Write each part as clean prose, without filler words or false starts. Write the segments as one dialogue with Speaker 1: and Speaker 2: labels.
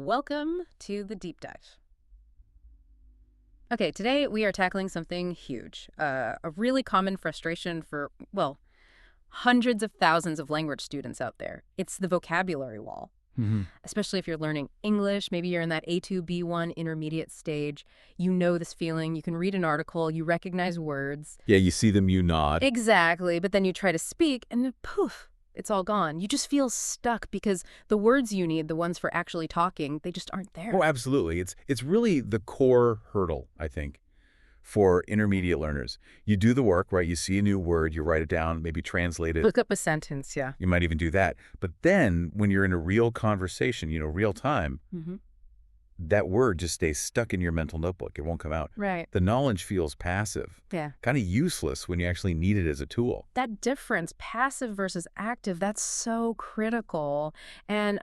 Speaker 1: Welcome to the deep dive. Okay, today we are tackling something huge, a really common frustration for, well, hundreds of thousands of language students out there. It's the vocabulary wall,
Speaker 2: Hmm.
Speaker 1: especially if you're learning English. Maybe you're in that A2, B1 intermediate stage. You know this feeling. You can read an article. You recognize words.
Speaker 2: Yeah, you see them, you nod.
Speaker 1: Exactly, but then you try to speak and then poof, it's all gone. You just feel stuck because the words you need, the ones for actually talking, they just aren't there.
Speaker 2: Oh, absolutely. It's really the core hurdle, I think, for intermediate learners. You do the work, right? You see a new word, you write it down, maybe translate it.
Speaker 1: Look up a sentence, yeah.
Speaker 2: You might even do that. But then when you're in a real conversation, real time,
Speaker 1: Mm-hmm.
Speaker 2: that word just stays stuck in your mental notebook. It won't come out.
Speaker 1: Right.
Speaker 2: The knowledge feels passive,
Speaker 1: Yeah.
Speaker 2: kind of useless when you actually need it as a tool.
Speaker 1: That difference, passive versus active, that's so critical. And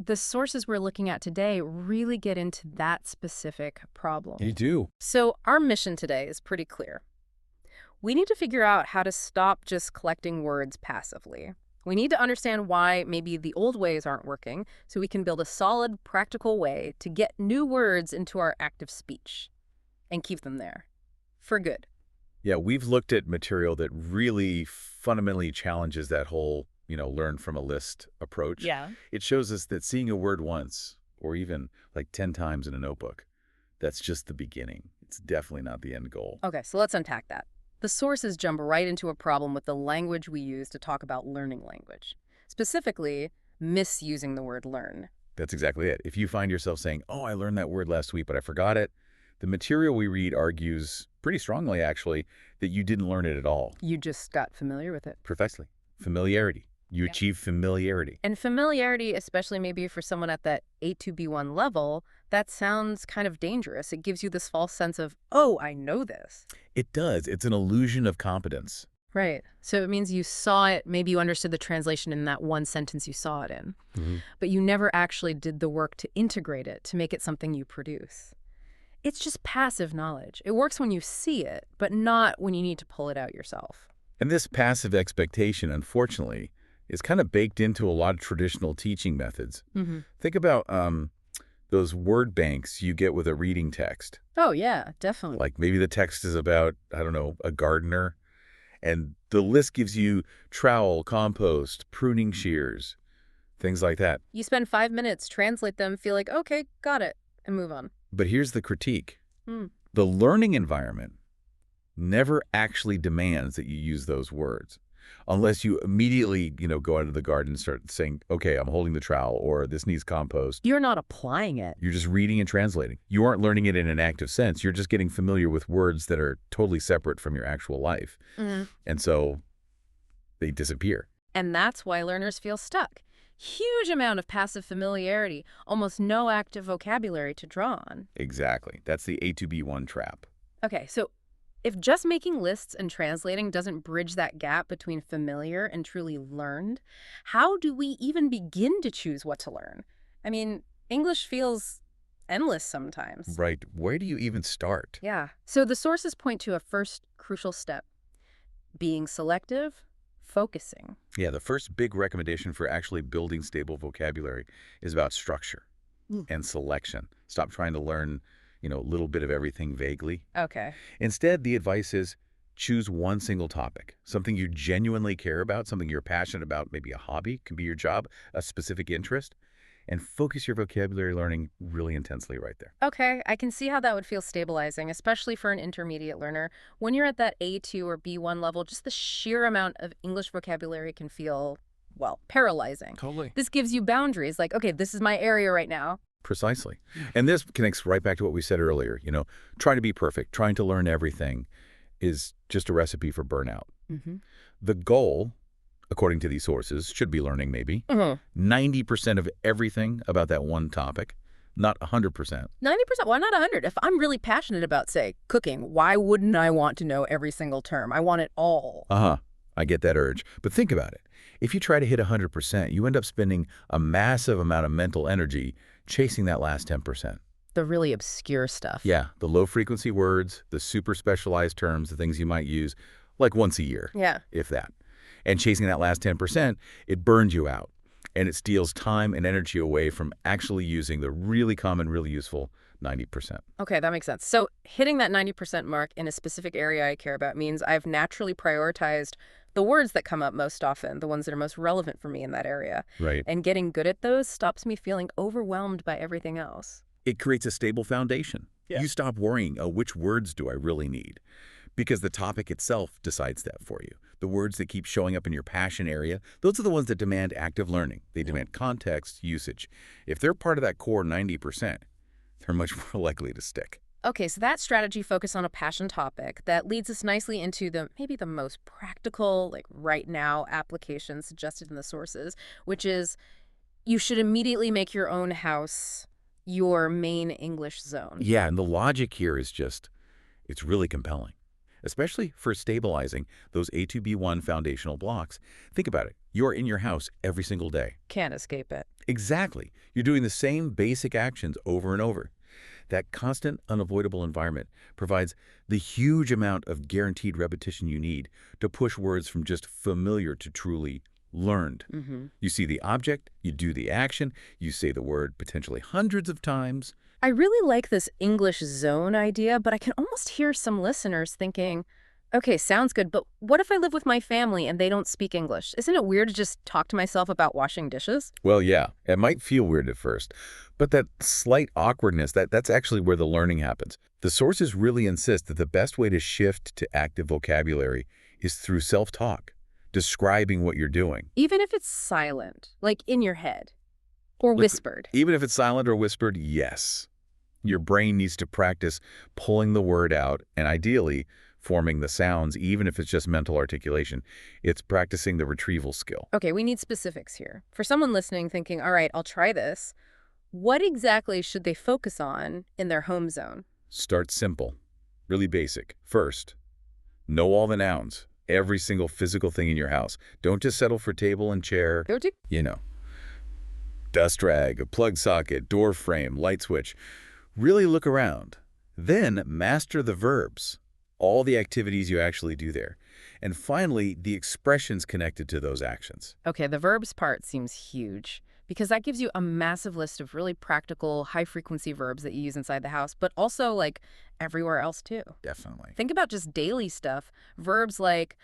Speaker 1: the sources we're looking at today really get into that specific problem.
Speaker 2: You do.
Speaker 1: So our mission today is pretty clear. We need to figure out how to stop just collecting words passively. We need to understand why maybe the old ways aren't working so we can build a solid, practical way to get new words into our active speech and keep them there for good.
Speaker 2: Yeah, we've looked at material that really fundamentally challenges that whole, learn from a list approach.
Speaker 1: Yeah.
Speaker 2: It shows us that seeing a word once, or even like 10 times in a notebook, that's just the beginning. It's definitely not the end goal.
Speaker 1: Okay, so let's unpack that. The sources jump right into a problem with the language we use to talk about learning language. Specifically, misusing the word learn.
Speaker 2: That's exactly it. If you find yourself saying, oh, I learned that word last week, but I forgot it, the material we read argues pretty strongly, actually, that you didn't learn it at all.
Speaker 1: You just got familiar with it.
Speaker 2: Precisely. Familiarity. You achieve familiarity.
Speaker 1: And familiarity, especially maybe for someone at that A2B1 level, that sounds kind of dangerous. It gives you this false sense of, oh, I know this.
Speaker 2: It does. It's an illusion of competence.
Speaker 1: Right. So it means you saw it, maybe you understood the translation in that one sentence you saw it in, but you never actually did the work to integrate it, to make it something you produce. It's just passive knowledge. It works when you see it, but not when you need to pull it out yourself.
Speaker 2: And this passive expectation, unfortunately, is kind of baked into a lot of traditional teaching methods.
Speaker 1: Mm-hmm.
Speaker 2: Think about those word banks you get with a reading text.
Speaker 1: Oh, yeah, definitely.
Speaker 2: Like maybe the text is about, I don't know, a gardener, and the list gives you trowel, compost, pruning shears, things like that.
Speaker 1: You spend 5 minutes, translate them, feel like, okay, got it, and move on.
Speaker 2: But here's the critique.
Speaker 1: Hmm.
Speaker 2: The learning environment never actually demands that you use those words. Unless you immediately, go out of the garden and start saying, okay, I'm holding the trowel, or this needs compost.
Speaker 1: You're not applying it.
Speaker 2: You're just reading and translating. You aren't learning it in an active sense. You're just getting familiar with words that are totally separate from your actual life.
Speaker 1: Mm-hmm.
Speaker 2: And so they disappear.
Speaker 1: And that's why learners feel stuck. Huge amount of passive familiarity, almost no active vocabulary to draw on.
Speaker 2: Exactly. That's the A2B1 trap.
Speaker 1: Okay, so if just making lists and translating doesn't bridge that gap between familiar and truly learned, how do we even begin to choose what to learn? I mean, English feels endless sometimes.
Speaker 2: Right. Where do you even start?
Speaker 1: Yeah. So the sources point to a first crucial step: being selective, focusing.
Speaker 2: Yeah, the first big recommendation for actually building stable vocabulary is about structure and selection. Stop trying to learn, a little bit of everything vaguely.
Speaker 1: Okay.
Speaker 2: Instead, the advice is choose one single topic, something you genuinely care about, something you're passionate about, maybe a hobby, can be your job, a specific interest, and focus your vocabulary learning really intensely right there.
Speaker 1: Okay, I can see how that would feel stabilizing, especially for an intermediate learner. When you're at that A2 or B1 level, just the sheer amount of English vocabulary can feel, well, paralyzing.
Speaker 2: Totally.
Speaker 1: This gives you boundaries, like, okay, this is my area right now.
Speaker 2: Precisely. And this connects right back to what we said earlier, trying to be perfect, trying to learn everything is just a recipe for burnout.
Speaker 1: Mm-hmm.
Speaker 2: The goal, according to these sources, should be learning maybe 90% of everything about that one topic, not 100%.
Speaker 1: 90%? Why not 100? If I'm really passionate about, say, cooking, why wouldn't I want to know every single term? I want it all.
Speaker 2: I get that urge. But think about it. If you try to hit 100%, you end up spending a massive amount of mental energy chasing that last 10%.
Speaker 1: The really obscure stuff.
Speaker 2: Yeah, the low-frequency words, the super specialized terms, the things you might use like once a year,
Speaker 1: Yeah.
Speaker 2: if that. And chasing that last 10%, it burns you out. And it steals time and energy away from actually using the really common, really useful 90%.
Speaker 1: Okay, that makes sense. So hitting that 90% mark in a specific area I care about means I've naturally prioritized the words that come up most often, the ones that are most relevant for me in that area.
Speaker 2: Right.
Speaker 1: And getting good at those stops me feeling overwhelmed by everything else.
Speaker 2: It creates a stable foundation.
Speaker 1: Yeah.
Speaker 2: You stop worrying, oh, which words do I really need? Because the topic itself decides that for you. The words that keep showing up in your passion area, those are the ones that demand active learning. They demand context, usage. If they're part of that core 90%, they're much more likely to stick.
Speaker 1: Okay, so that strategy focus on a passion topic that leads us nicely into maybe the most practical, like right now, application suggested in the sources, which is you should immediately make your own house your main English zone.
Speaker 2: Yeah, and the logic here is just, it's really compelling, especially for stabilizing those A2B1 foundational blocks. Think about it. You're in your house every single day.
Speaker 1: Can't escape it.
Speaker 2: Exactly. You're doing the same basic actions over and over. That constant, unavoidable environment provides the huge amount of guaranteed repetition you need to push words from just familiar to truly learned. You see the object, you do the action, you say the word potentially hundreds of times.
Speaker 1: I really like this English zone idea, but I can almost hear some listeners thinking, okay, sounds good, but what if I live with my family and they don't speak English? Isn't it weird to just talk to myself about washing dishes?
Speaker 2: Well, yeah, it might feel weird at first, but that slight awkwardness, that's actually where the learning happens. The sources really insist that the best way to shift to active vocabulary is through self-talk, describing what you're doing.
Speaker 1: Even if it's silent, like in your head, or
Speaker 2: Look,
Speaker 1: whispered.
Speaker 2: Even if it's silent or whispered, yes. Your brain needs to practice pulling the word out and ideally forming the sounds, even if it's just mental articulation. It's practicing the retrieval skill.
Speaker 1: Okay, we need specifics here. For someone listening thinking, all right, I'll try this, what exactly should they focus on in their home zone?
Speaker 2: Start simple, really basic. First, know all the nouns, every single physical thing in your house. Don't just settle for table and chair.
Speaker 1: Go to
Speaker 2: You know, dust rag, a plug socket, door frame, light switch. Really look around. Then master the verbs, all the activities you actually do there. And finally, the expressions connected to those actions.
Speaker 1: Okay, the verbs part seems huge because that gives you a massive list of really practical, high-frequency verbs that you use inside the house, but also, like, everywhere else, too.
Speaker 2: Definitely.
Speaker 1: Think about just daily stuff. Verbs like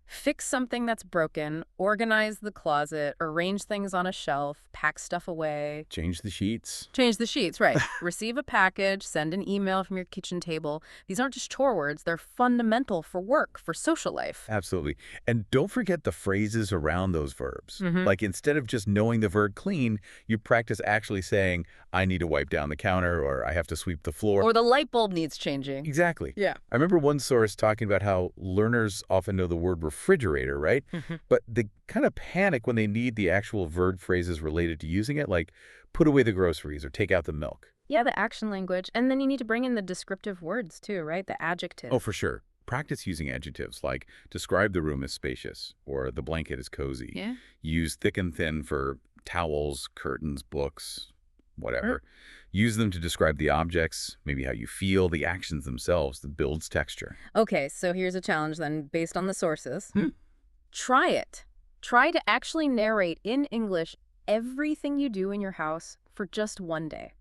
Speaker 1: fix something that's broken, organize the closet, arrange things on a shelf, pack stuff away.
Speaker 2: Change the sheets.
Speaker 1: Change the sheets, right. Receive a package, send an email from your kitchen table. These aren't just chore words. They're fundamental for work, for social life.
Speaker 2: Absolutely. And don't forget the phrases around those verbs. Like instead of just knowing the verb clean, you practice actually saying, I need to wipe down the counter, or I have to sweep the floor.
Speaker 1: Or the light bulb needs changing.
Speaker 2: Exactly.
Speaker 1: Yeah.
Speaker 2: I remember one source talking about how learners often know the word refrigerator, right? But they kind of panic when they need the actual verb phrases related to using it, like put away the groceries or take out the milk.
Speaker 1: Yeah, the action language. And then you need to bring in the descriptive words too, right? The adjectives.
Speaker 2: Oh, for sure. Practice using adjectives like describe the room as spacious or the blanket as cozy.
Speaker 1: Yeah.
Speaker 2: Use thick and thin for towels, curtains, books, whatever. Use them to describe the objects, maybe how you feel, the actions themselves that builds texture.
Speaker 1: Okay, so here's a challenge then based on the sources. Try it. Try to actually narrate in English everything you do in your house for just one day.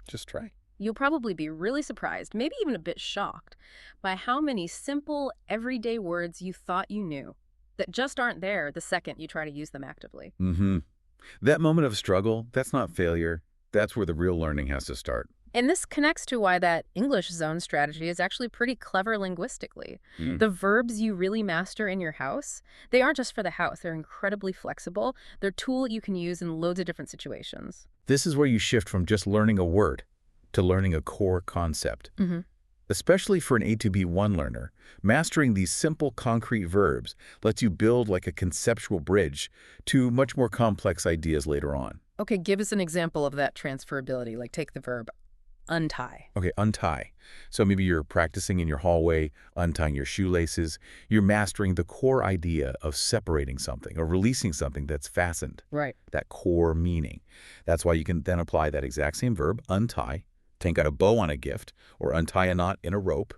Speaker 2: Just try.
Speaker 1: You'll probably be really surprised, maybe even a bit shocked, by how many simple, everyday words you thought you knew that just aren't there the second you try to use them actively.
Speaker 2: That moment of struggle, that's not failure. That's where the real learning has to start.
Speaker 1: And this connects to why that English zone strategy is actually pretty clever linguistically. The verbs you really master in your house, they aren't just for the house. They're incredibly flexible. They're a tool you can use in loads of different situations.
Speaker 2: This is where you shift from just learning a word to learning a core concept. Especially for an A2B1 learner, mastering these simple concrete verbs lets you build like a conceptual bridge to much more complex ideas later on.
Speaker 1: Okay, give us an example of that transferability. Like take the verb untie.
Speaker 2: Okay, untie. So maybe you're practicing in your hallway, untying your shoelaces. You're mastering the core idea of separating something or releasing something that's fastened.
Speaker 1: Right.
Speaker 2: That core meaning. That's why you can then apply that exact same verb, untie, take out a bow on a gift, or untie a knot in a rope.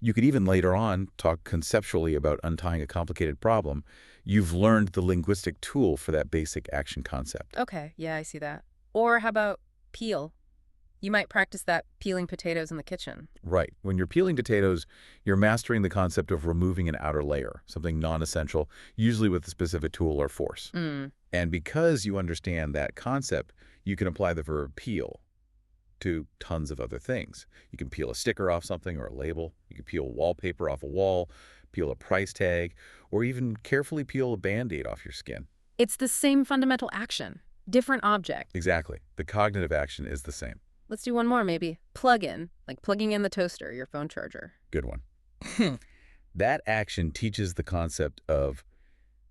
Speaker 2: You could even later on talk conceptually about untying a complicated problem. You've learned the linguistic tool for that basic action concept.
Speaker 1: Okay, yeah, I see that. Or how about peel? You might practice that peeling potatoes in the kitchen.
Speaker 2: Right. When you're peeling potatoes, you're mastering the concept of removing an outer layer, something non-essential, usually with a specific tool or force.
Speaker 1: Mm.
Speaker 2: And because you understand that concept, you can apply the verb peel to tons of other things. You can peel a sticker off something or a label. You can peel wallpaper off a wall, peel a price tag, or even carefully peel a Band-Aid off your skin.
Speaker 1: It's the same fundamental action, different object.
Speaker 2: Exactly. The cognitive action is the same.
Speaker 1: Let's do one more, maybe. Plug in, like plugging in the toaster, your phone charger.
Speaker 2: Good one. That action teaches the concept of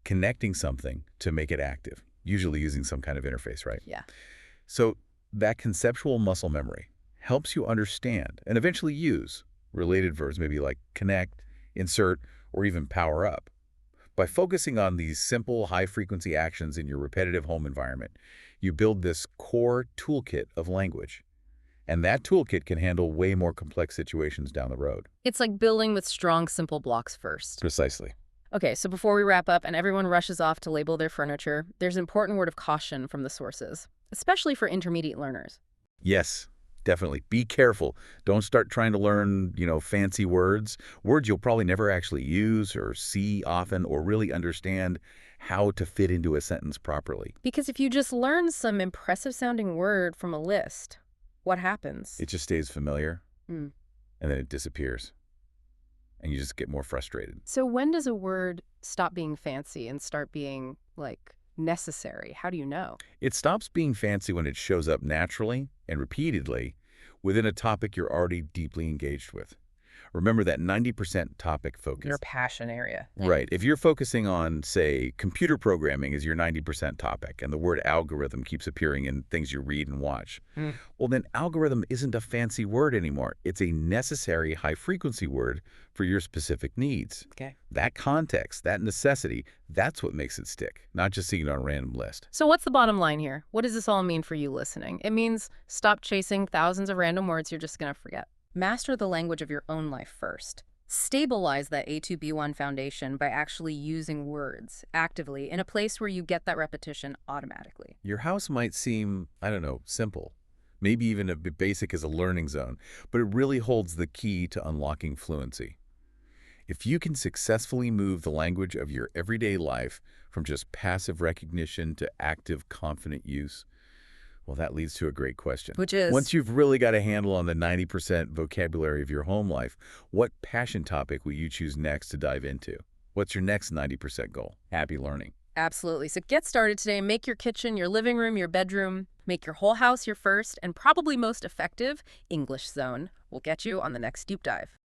Speaker 2: connecting something to make it active, usually using some kind of interface, right?
Speaker 1: Yeah.
Speaker 2: So that conceptual muscle memory helps you understand and eventually use related verbs, maybe like connect, insert, or even power up. By focusing on these simple, high-frequency actions in your repetitive home environment, you build this core toolkit of language. And that toolkit can handle way more complex situations down the road.
Speaker 1: It's like building with strong, simple blocks first.
Speaker 2: Precisely.
Speaker 1: Okay, so before we wrap up and everyone rushes off to label their furniture, there's an important word of caution from the sources, especially for intermediate learners.
Speaker 2: Yes, definitely. Be careful. Don't start trying to learn, fancy words you'll probably never actually use or see often or really understand how to fit into a sentence properly.
Speaker 1: Because if you just learn some impressive-sounding word from a list, what happens?
Speaker 2: It just stays familiar,
Speaker 1: Mm.
Speaker 2: and then it disappears. And you just get more frustrated.
Speaker 1: So when does a word stop being fancy and start being, like, necessary? How do you know?
Speaker 2: It stops being fancy when it shows up naturally and repeatedly within a topic you're already deeply engaged with. Remember that 90% topic focus.
Speaker 1: Your passion area.
Speaker 2: Right. If you're focusing on, say, computer programming as your 90% topic, and the word algorithm keeps appearing in things you read and watch,
Speaker 1: Mm.
Speaker 2: well, then algorithm isn't a fancy word anymore. It's a necessary high-frequency word for your specific needs.
Speaker 1: Okay.
Speaker 2: That context, that necessity, that's what makes it stick, not just seeing it on a random list.
Speaker 1: So what's the bottom line here? What does this all mean for you listening? It means stop chasing thousands of random words you're just going to forget. Master the language of your own life first. Stabilize that A2B1 foundation by actually using words actively in a place where you get that repetition automatically.
Speaker 2: Your house might seem, I don't know, simple, maybe even a bit basic as a learning zone, but it really holds the key to unlocking fluency. If you can successfully move the language of your everyday life from just passive recognition to active, confident use, well, that leads to a great question.
Speaker 1: Which is?
Speaker 2: Once you've really got a handle on the 90% vocabulary of your home life, what passion topic will you choose next to dive into? What's your next 90% goal? Happy learning.
Speaker 1: Absolutely. So get started today. Make your kitchen, your living room, your bedroom. Make your whole house your first and probably most effective English zone. We'll get you on the next deep dive.